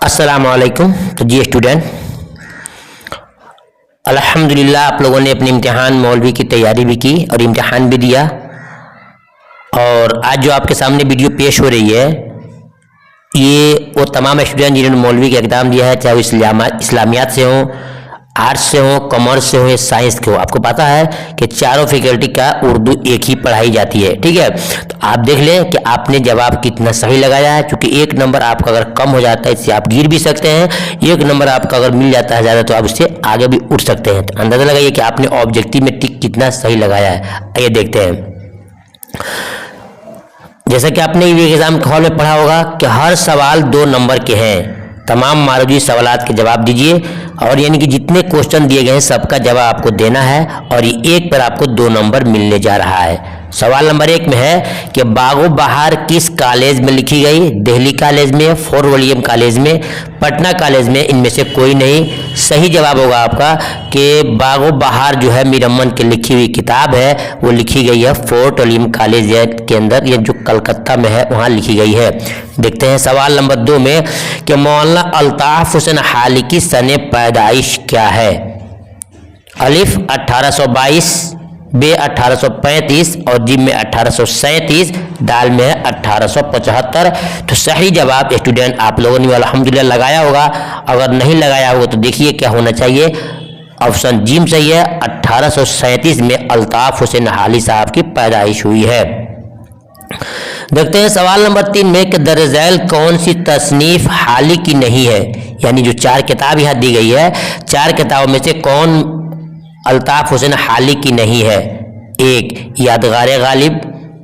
अस्सलामुअलैकुम। तो जी स्टूडेंट, अल्हम्दुलिल्लाह आप लोगों ने अपनी इम्तिहान मौलवी की तैयारी भी की और इम्तिहान भी दिया। और आज जो आपके सामने वीडियो पेश हो रही है ये वो तमाम स्टूडेंट जिन्होंने मौलवी का एग्ज़ाम दिया है, चाहे वो इस्लामियात से हो, आर्ट्स से हो, कॉमर्स से हो या साइंस के हो। आपको पता है कि चारों फैकल्टी का उर्दू एक ही पढ़ाई जाती है, ठीक है। तो आप देख लें कि आपने जवाब कितना सही लगाया है, क्योंकि एक नंबर आपका अगर कम हो जाता है इससे आप गिर भी सकते हैं, एक नंबर आपका अगर मिल जाता है ज़्यादा तो आप उससे आगे भी उठ सकते हैं। तो अंदाज़ा लगाइए कि आपने ऑब्जेक्टिव में टिक कितना सही लगाया है। आइए देखते हैं। जैसा कि आपने एग्जाम के हॉल में पढ़ा होगा कि हर सवाल 2 नंबर के हैं। तमाम मारूजी सवालात के जवाब दीजिए और यानी कि जितने क्वेश्चन दिए गए हैं सबका जवाब आपको देना है और ये एक पर आपको 2 नंबर मिलने जा रहा है। सवाल नंबर 1 में है कि बागो बहार किस कॉलेज में लिखी गई? दिल्ली कॉलेज में, फोर्ट विलियम कॉलेज में, पटना कॉलेज में, इनमें से कोई नहीं। सही जवाब होगा आपका कि बागो बहार जो है मीर अमन की लिखी हुई किताब है वो लिखी गई है फोर्ट विलियम कॉलेज के अंदर, ये जो कलकत्ता में है वहाँ लिखी गई है। देखते हैं सवाल नंबर 2 में कि मौलाना अल्ताफ हुसैन हाली की सने पैदाइश क्या है? अलिफ 1822, बे 1835 और जिम में 1837, दाल में है 1875। तो सही जवाब स्टूडेंट आप लोगों ने अल्हम्दुलिल्लाह लगाया होगा। अगर नहीं लगाया होगा तो देखिए क्या होना चाहिए। ऑप्शन जिम सही है। 1837 में अल्ताफ हुसैन हाली साहब की पैदाइश हुई है। देखते हैं सवाल नंबर 3 में कि दरअसल कौन सी तसनीफ हाली की नहीं है? यानी जो 4 किताब यहाँ दी गई है, 4 किताबों में से कौन अल्ताफ हुसैन हाली की नहीं है? 1 यादगार गालिब,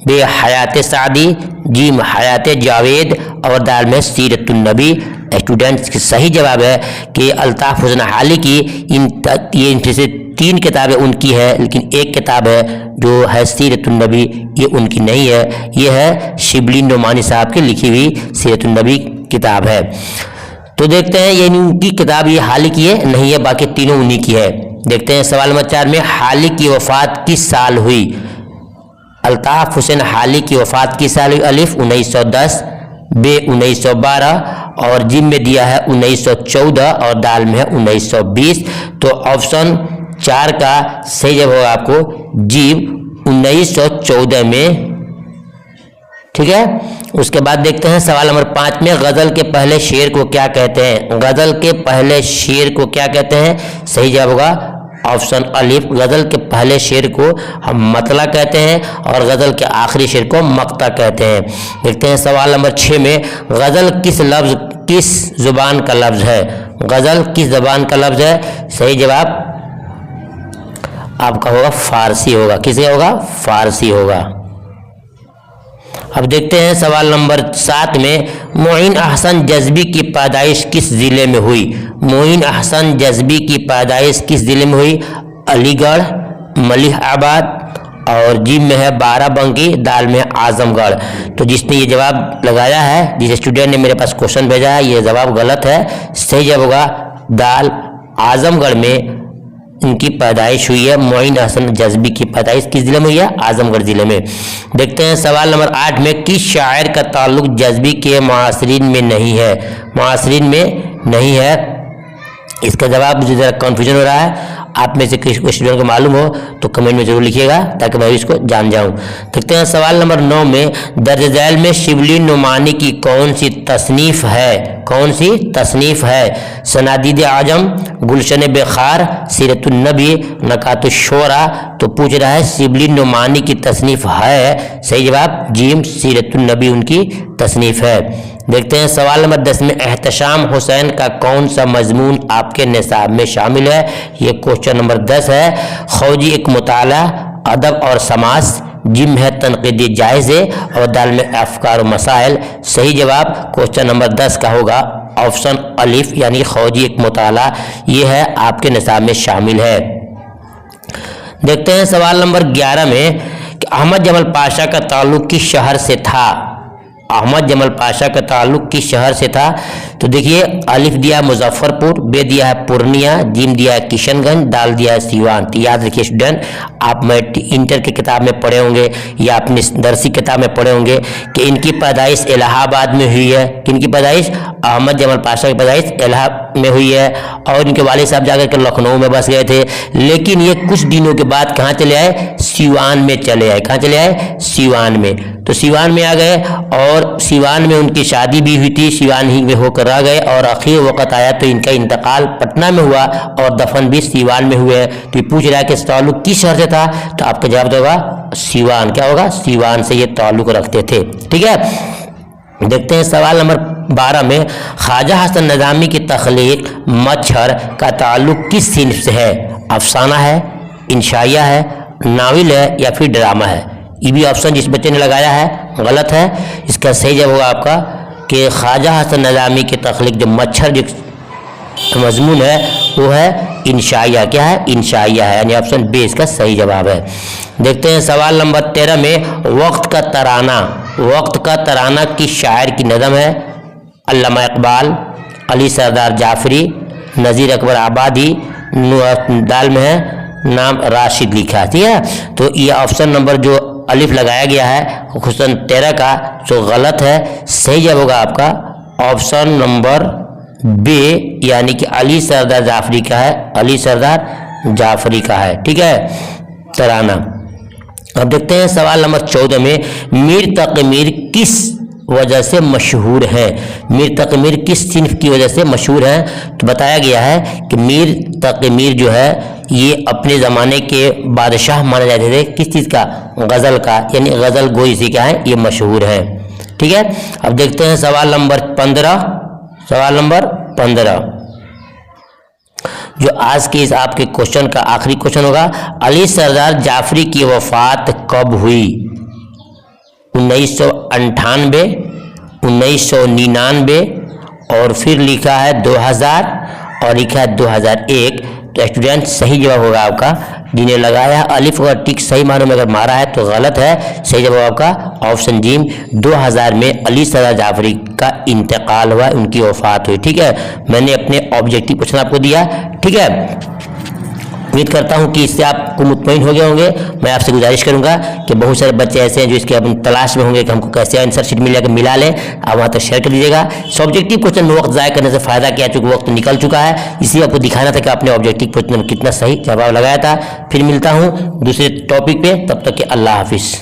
बे हयात सादी, जिम हयात जावेद और दाल में सीरतुन नबी। स्टूडेंट्स की सही जवाब है कि अल्ताफ हुसैन हाली की इनमें से 3 किताबें उनकी है, लेकिन एक किताब है जो है सीरतुन नबी, ये उनकी नहीं है। ये है शिबली नोमानी साहब की लिखी हुई सीरतुन नबी किताब है। तो देखते हैं ये इनकी किताब ये हाली की है नहीं है, बाकी तीनों उन्हीं की है। देखते हैं सवाल नंबर 4 में हाली की वफात किस साल हुई? अल्ताफ हुसैन हाली की वफात किस साल हुई? अलिफ 1910, बे 1912 और जिम में दिया है 1914 और दाल में है 1920। तो ऑप्शन 4 का सही जवाब होगा आपको जिम 1914 में, ठीक है। उसके बाद देखते हैं सवाल नंबर 5 में गजल के पहले शेर को क्या कहते हैं? गजल के पहले शेर को क्या कहते हैं? सही जवाब होगा ऑप्शन अलिफ। गजल के पहले शेर को हम मतला कहते हैं और गजल के आखिरी शेर को मक्ता कहते हैं। देखते हैं सवाल नंबर 6 में गजल किस जुबान का लफ्ज है? गजल किस जुबान का लफ्ज है? सही जवाब आपका होगा फारसी होगा। किसका होगा? फारसी होगा। अब देखते हैं सवाल नंबर 7 में मोइन अहसन जज़्बी की पैदाइश किस ज़िले में हुई? मोइन अहसन जज़्बी की पैदाइश किस ज़िले में हुई? अलीगढ़, मलिहाबाद और जिम में है बाराबंकी, दाल में है आजमगढ़। तो जिसने ये जवाब लगाया है, जिस स्टूडेंट ने मेरे पास क्वेश्चन भेजा है, ये जवाब गलत है। सही जवाब होगा दाल आजमगढ़ में इनकी पैदाइश हुई है। मोइन अहसन जज़्बी की पैदाइश किस जिले में हुई है? आजमगढ़ जिले में। देखते हैं सवाल नंबर 8 में किस शायर का ताल्लुक जज़्बी के मुआसरीन में नहीं है? मुआसरीन में नहीं है, इसका जवाब मुझे ज़रा कन्फ्यूजन हो रहा है। आप में से किसी स्टूडेंट को मालूम हो तो कमेंट में जरूर लिखिएगा ताकि मैं इसको जान जाऊं। देखते हैं सवाल नंबर 9 में दर्ज झैल में शिबली नुमानी की कौन सी तसनीफ है? कौन सी तसनीफ है? सनादीद आजम, गुलशन बेखार, सीरतुन नबी, नकातुश्शोरा। तो पूछ रहा है शिबली नुमानी की तसनीफ है। सही जवाब जिम सीरतुन नबी उनकी तसनीफ है। देखते हैं सवाल नंबर 10 में एहतशाम हुसैन का कौन सा मजमून आपके निसाब में शामिल है? ये क्वेश्चन नंबर 10 है। खौजी एक मुताला, अदब और समास, जिम है तनकीदी जायज़े और दाल में अफकार और मसाइल। सही जवाब क्वेश्चन नंबर 10 का होगा ऑप्शन अलिफ यानी खौजी एक मुताला, ये है आपके निसाब में शामिल है। देखते हैं सवाल नंबर 11 में कि अहमद जमल पाशा का ताल्लुक किस शहर से था? अहमद जमल पाशा का ताल्लुक किस शहर से था? तो देखिए अलिफ दिया मुजफ्फरपुर, बे दिया है पूर्णिया, जीम दिया है किशनगंज, दाल दिया है सिवान। तो याद रखिए स्टूडेंट, आप इंटर की किताब में पढ़े होंगे या अपनी दरसी किताब में पढ़े होंगे कि इनकी पैदाइश इलाहाबाद में हुई है। किनकी पैदाइश? अहमद जमल पाशा की पैदाइश इलाहाबाद में हुई है और इनके वालिद साहब जाकर के लखनऊ में बस गए थे। लेकिन ये कुछ दिनों के बाद कहाँ चले आए? सिवान में चले आए। कहाँ चले आए? सिवान में। तो सिवान में आ गए और सिवान में उनकी शादी भी हुई थी, सिवान ही में होकर रह गए और आखिर वक्त आया तो इनका इंतकाल पटना में हुआ और दफन भी सिवान में हुए। तो ये पूछ रहा है कि ताल्लुक किस शहर से था? तो आपका जवाब होगा सिवान। क्या होगा? सिवान से ये ताल्लुक रखते थे। ठीक है, देखते हैं सवाल नंबर 12 में ख्वाजा हसन निज़ामी की तख्लीक मच्छर का ताल्लुक किस सिन्फ से है? अफसाना है, इंशाइया है, नाविल है या फिर ड्रामा है? ये भी ऑप्शन जिस बच्चे ने लगाया है गलत है। इसका सही जवाब होगा आपका कि ख्वाजा हसन निज़ामी की तख्लीक जो मच्छर जो मजमून है वो है इंशाइया। क्या है? इंशाइया है, यानी ऑप्शन बी इसका सही जवाब है। देखते हैं सवाल नंबर 13 में वक्त का तराना। वक्त का तराना किस शायर की नज़म है? अल्लामा इकबाल, अली सरदार जाफरी, नज़ीर अकबर आबादी, दाल में है नाम राशिद लिखा। ठीक है, तो ये ऑप्शन नंबर जो अलिफ लगाया गया है क्वेश्चन 13 का जो गलत है। सही जवाब होगा आपका ऑप्शन नंबर बी, यानी कि अली सरदार जाफरी का है, अली सरदार जाफरी का है। ठीक है, तराना। अब देखते हैं सवाल नंबर 14 में मीर तक़ी मीर किस वजह से मशहूर है? मीर तक़ी मीर किस सिन्फ की वजह से मशहूर है? तो बताया गया है कि मीर तक़ी मीर जो है ये अपने ज़माने के बादशाह माने जाते थे। किस चीज़ का? गज़ल का, यानी गज़ल गोई से क्या है ये मशहूर है। ठीक है, अब देखते हैं सवाल नंबर 15। सवाल नंबर 15 जो आज के इस आपके क्वेश्चन का आखिरी क्वेश्चन होगा। अली सरदार जाफरी की वफात कब हुई? 1998, 1999 और फिर लिखा है 2000 और लिखा है 2001। तो स्टूडेंट सही जवाब होगा आपका, जिन्हें लगाया है अलिफ और टिक सही मानों में अगर मारा है तो गलत है। सही जवाब आपका ऑप्शन जीम 2000 में अली सरदार जाफरी का इंतकाल हुआ, उनकी वफात हुई। ठीक है, मैंने अपने ऑब्जेक्टिव क्वेश्चन आपको दिया। ठीक है, उम्मीद करता हूं कि इससे आपको मुतमईन हो गए होंगे। मैं आपसे गुजारिश करूंगा कि बहुत सारे बच्चे ऐसे हैं जो इसके अपन तलाश में होंगे कि हमको कैसे आंसर शीट मिला ले, आप वहाँ तक शेयर कर दीजिएगा। सब्जेक्टिव क्वेश्चन में वक्त ज़ाया करने से फ़ायदा क्या, चूँकि वक्त निकल चुका है, इसलिए आपको दिखाना था कि आपने ऑब्जेक्टिव क्वेश्चन में कितना सही जवाब लगाया था। फिर मिलता हूँ दूसरे टॉपिक पे, तब तक के अल्लाह हाफिज़।